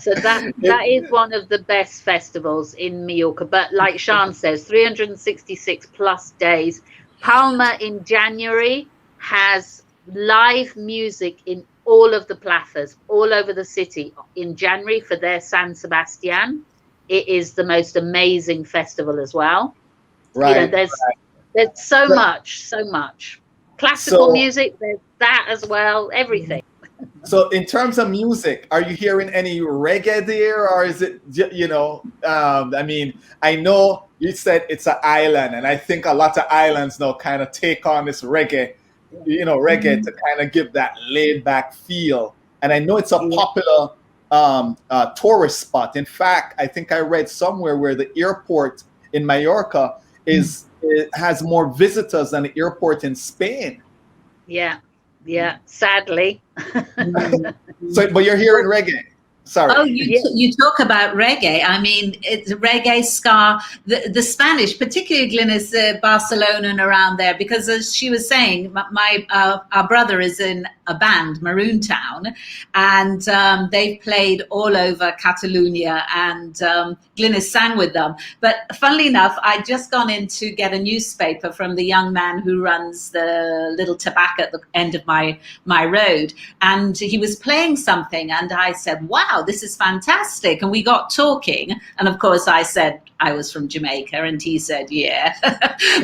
Speaker 3: So that is one of the best festivals in Mallorca. But like Sian says, 366 plus days. Palma in January has live music in all of the plazas, all over the city in January for their San Sebastian. It is the most amazing festival as well.
Speaker 1: Right.
Speaker 3: There's so much classical music. There's that as well. Everything.
Speaker 1: So in terms of music, are you hearing any reggae there, or is it, I mean, I know you said it's an island, and I think a lot of islands now kind of take on this reggae, to kind of give that laid back feel. And I know it's a popular tourist spot. In fact, I think I read somewhere where the airport in Mallorca it has more visitors than the airport in Spain.
Speaker 3: Yeah, sadly.
Speaker 1: So, but you're hearing reggae. Sorry.
Speaker 2: Oh, you talk about reggae. I mean, it's reggae, ska, the Spanish, particularly Glynis, Barcelona and around there, because as she was saying, our brother is in a band, Maroon Town, and they've played all over Catalonia, and Glynis sang with them. But funnily enough, I'd just gone in to get a newspaper from the young man who runs the little tobacco at the end of my road, and he was playing something, and I said, "Wow, this is fantastic." And we got talking, and of course I said I was from Jamaica, and he said, yeah.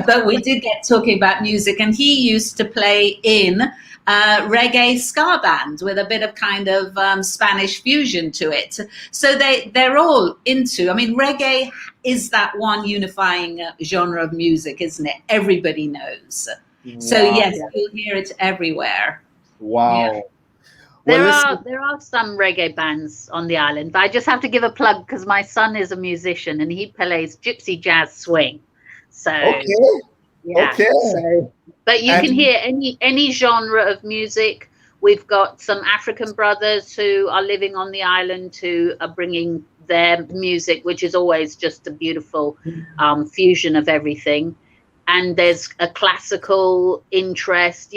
Speaker 2: But we did get talking about music, and he used to play in reggae ska band with a bit of kind of Spanish fusion to it. So they're all into, I mean, reggae is that one unifying genre of music, isn't it? Everybody knows. Wow. So yes, you'll hear it everywhere.
Speaker 1: Wow.
Speaker 2: Yeah.
Speaker 3: There are some reggae bands on the island, but I just have to give a plug because my son is a musician and he plays gypsy jazz swing. So but you can hear any genre of music. We've got some African brothers who are living on the island who are bringing their music, which is always just a beautiful fusion of everything. And there's a classical interest,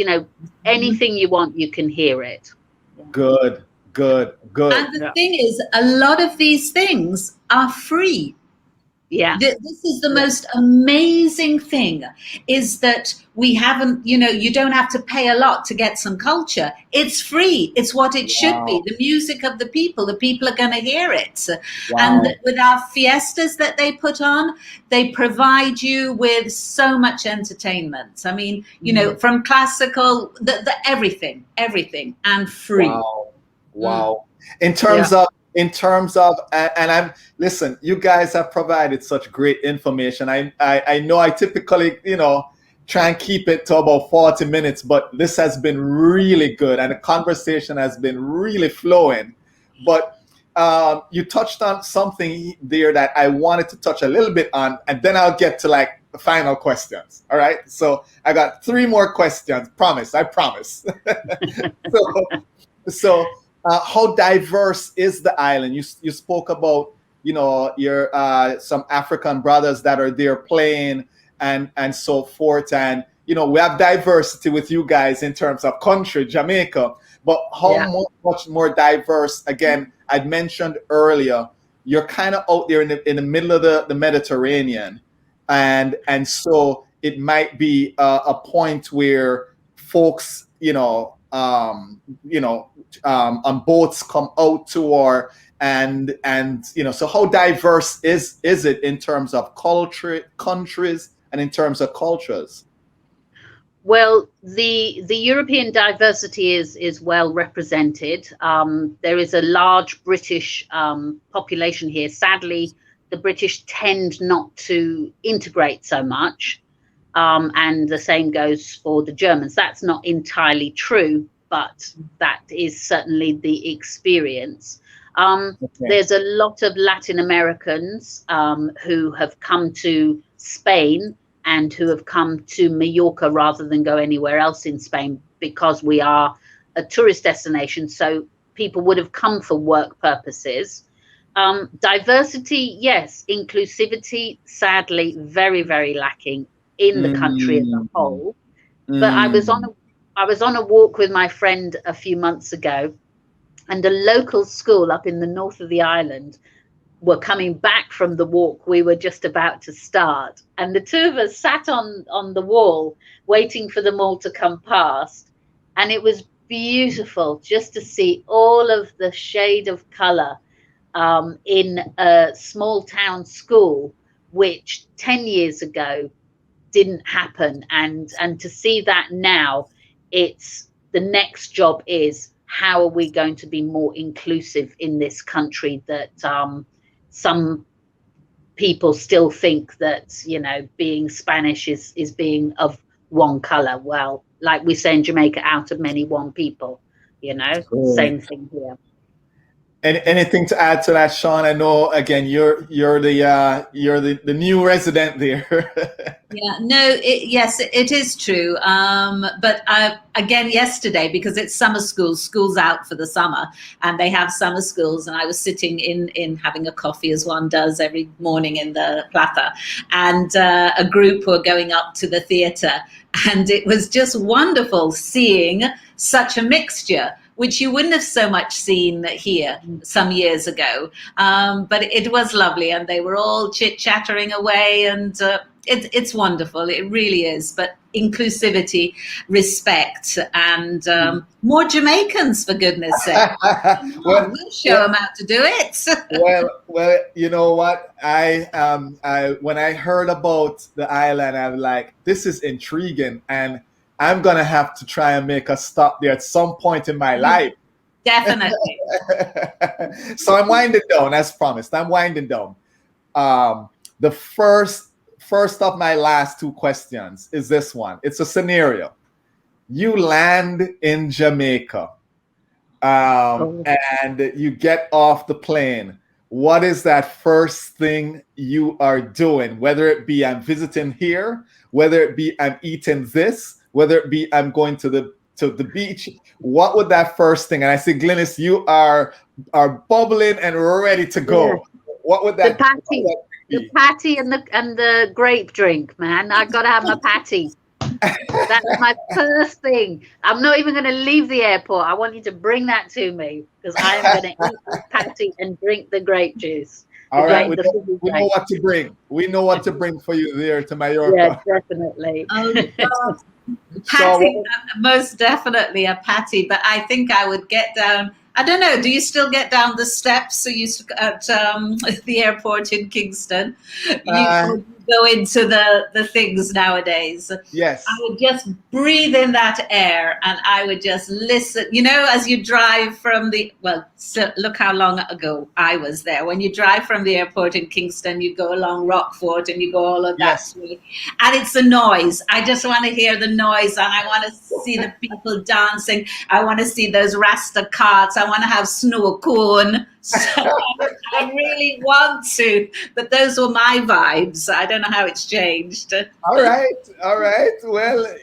Speaker 3: anything you want, you can hear it.
Speaker 1: Good.
Speaker 2: And the thing is, a lot of these things are free.
Speaker 3: Yeah.
Speaker 2: This is the most amazing thing, is that we haven't, you don't have to pay a lot to get some culture. It's free. It's what it should be. The music of the people are going to hear it. Wow. And with our fiestas that they put on, they provide you with so much entertainment. I mean, from classical, the everything, and free.
Speaker 1: Wow. In terms of, and listen, you guys have provided such great information. I know I typically, try and keep it to about 40 minutes, but this has been really good and the conversation has been really flowing. But you touched on something there that I wanted to touch a little bit on, and then I'll get to like the final questions. All right. So I got 3 more questions. I promise. So how diverse is the island? You spoke about, your some African brothers that are there playing and so forth. And, we have diversity with you guys in terms of country, Jamaica, but how much more diverse? Again, I'd mentioned earlier, you're kind of out there in the middle of the Mediterranean. And so it might be a point where folks, on boats come out to, so how diverse is it in terms of countries and in terms of cultures?
Speaker 3: Well, the European diversity is well represented. There is a large British population here. Sadly, the British tend not to integrate so much. And the same goes for the Germans. That's not entirely true, but that is certainly the experience. There's a lot of Latin Americans who have come to Spain and who have come to Mallorca rather than go anywhere else in Spain, because we are a tourist destination, so people would have come for work purposes. Diversity, yes. Inclusivity, sadly, very, very lacking in the country as a whole. But I was on a walk with my friend a few months ago, and a local school up in the north of the island were coming back from the walk we were just about to start, and the two of us sat on the wall waiting for them all to come past, and it was beautiful just to see all of the shade of color in a small town school, which 10 years ago didn't happen. And to see that now, it's the next job is, how are we going to be more inclusive in this country that some people still think that, you know, being Spanish is being of one color. Well, like we say in Jamaica, out of many, one people, you know. Same thing here.
Speaker 1: Anything to add to that, Sean? I know, again, you're the new resident there.
Speaker 2: Yeah, no, yes, it is true. But again, yesterday, because it's summer school's out for the summer, and they have summer schools, and I was sitting in having a coffee, as one does every morning in the plaza, and a group were going up to the theatre, and it was just wonderful seeing such a mixture, which you wouldn't have so much seen here some years ago. But it was lovely, and they were all chit-chattering away, and it's wonderful. It really is. But inclusivity, respect, and more Jamaicans, for goodness sake. Well, we'll show them how to do it.
Speaker 1: well, you know what? I when I heard about the island, I was like, this is intriguing, and I'm gonna have to try and make a stop there at some point in my life.
Speaker 2: Definitely.
Speaker 1: So I'm winding down, as promised. I'm winding down. The first of my last two questions is this one. It's a scenario. You land in Jamaica, and you get off the plane. What is that first thing you are doing? Whether it be I'm visiting here, whether it be I'm eating this, whether it be I'm going to the beach, what would that first thing? And I see, Glynis, you are bubbling and ready to go. Yeah. What would that?
Speaker 3: The patty and the grape drink, man. I gotta have my patty. That's my first thing. I'm not even going to leave the airport. I want you to bring that to me, because I am going to eat the patty and drink the grape juice.
Speaker 1: All right, we know what to bring. We know what to bring for you there to Mallorca.
Speaker 3: Yeah, definitely.
Speaker 2: Patty, most definitely a patty. But I think I would get down. I don't know. Do you still get down the steps at the airport in Kingston? You go into the things nowadays.
Speaker 1: Yes.
Speaker 2: I would just breathe in that air, and I would just listen. You know, as you drive from look how long ago I was there. When you drive from the airport in Kingston, you go along Rockford and you go all of that way. And it's the noise. I just want to hear the noise, and I want to see the people dancing. I want to see those Rasta carts. I want to have snow cone. So I really want to, but those were my vibes. I don't know how it's changed.
Speaker 1: All right. Well,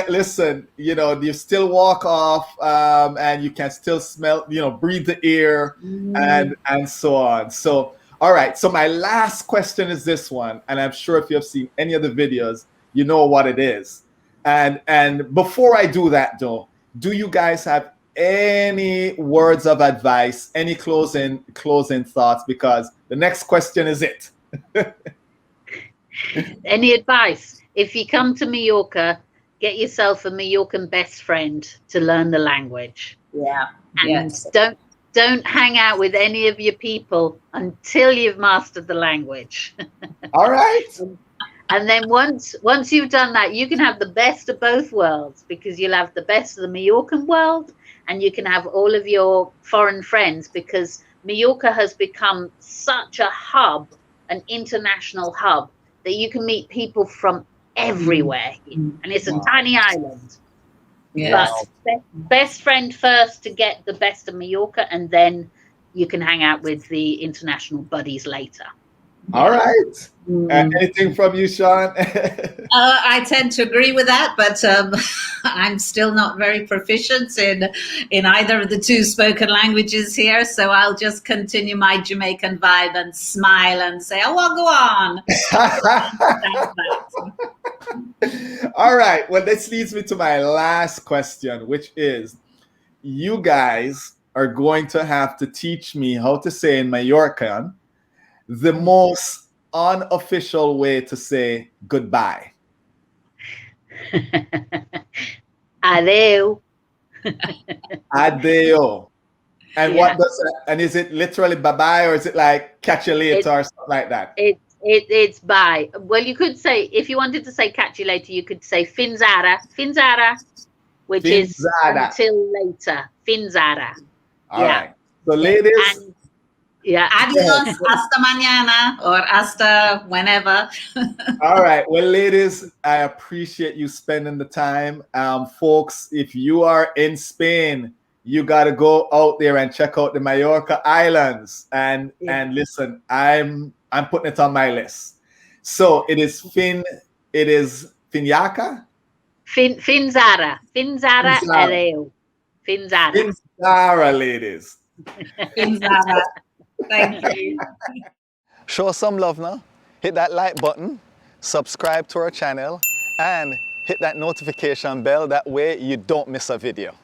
Speaker 1: listen, you still walk off, and you can still smell, breathe the air, and so on. So, all right. So my last question is this one, and I'm sure if you have seen any of the videos, you know what it is. And before I do that, though, do you guys have any words of advice, any closing thoughts? Because the next question is it.
Speaker 3: Any advice? If you come to Mallorca, get yourself a Mallorcan best friend to learn the language.
Speaker 2: Yeah.
Speaker 3: And don't hang out with any of your people until you've mastered the language.
Speaker 1: All right.
Speaker 3: And then once you've done that, you can have the best of both worlds, because you'll have the best of the Mallorcan world, and you can have all of your foreign friends, because Mallorca has become such a hub, an international hub, that you can meet people from everywhere. And it's a tiny island. Yes. But best friend first to get the best of Mallorca, and then you can hang out with the international buddies later.
Speaker 1: All right.
Speaker 3: Mm.
Speaker 1: Anything from you, Sean?
Speaker 2: I tend to agree with that, but I'm still not very proficient in either of the two spoken languages here. So I'll just continue my Jamaican vibe and smile and say, "Oh, well, go on."
Speaker 1: All right. Well, this leads me to my last question, which is, you guys are going to have to teach me how to say in Mallorcan the most unofficial way to say goodbye.
Speaker 3: Adeu.
Speaker 1: Adeo. And
Speaker 3: Yeah.
Speaker 1: what does that, and is it literally bye-bye, or is it like catch you later or something like that?
Speaker 3: It's bye. Well, you could say, if you wanted to say catch you later, you could say finzara, which is
Speaker 1: Finzada.
Speaker 3: until later. Finzara.
Speaker 1: All
Speaker 3: Yeah.
Speaker 1: right. So ladies,
Speaker 3: And yeah.
Speaker 2: Adios, hasta mañana, or hasta whenever.
Speaker 1: all right. Well, ladies, I appreciate you spending the time. Folks, if you are in Spain, you got to go out there and check out the Mallorca Islands. And listen, I'm putting it on my list. So it is Finyaca?
Speaker 3: Finzara. Finzara. Adeu. Finzara.
Speaker 1: Finzara, ladies.
Speaker 2: Finzara. Thank you.
Speaker 1: Show some love now. Hit that like button, subscribe to our channel, and hit that notification bell. That way you don't miss a video.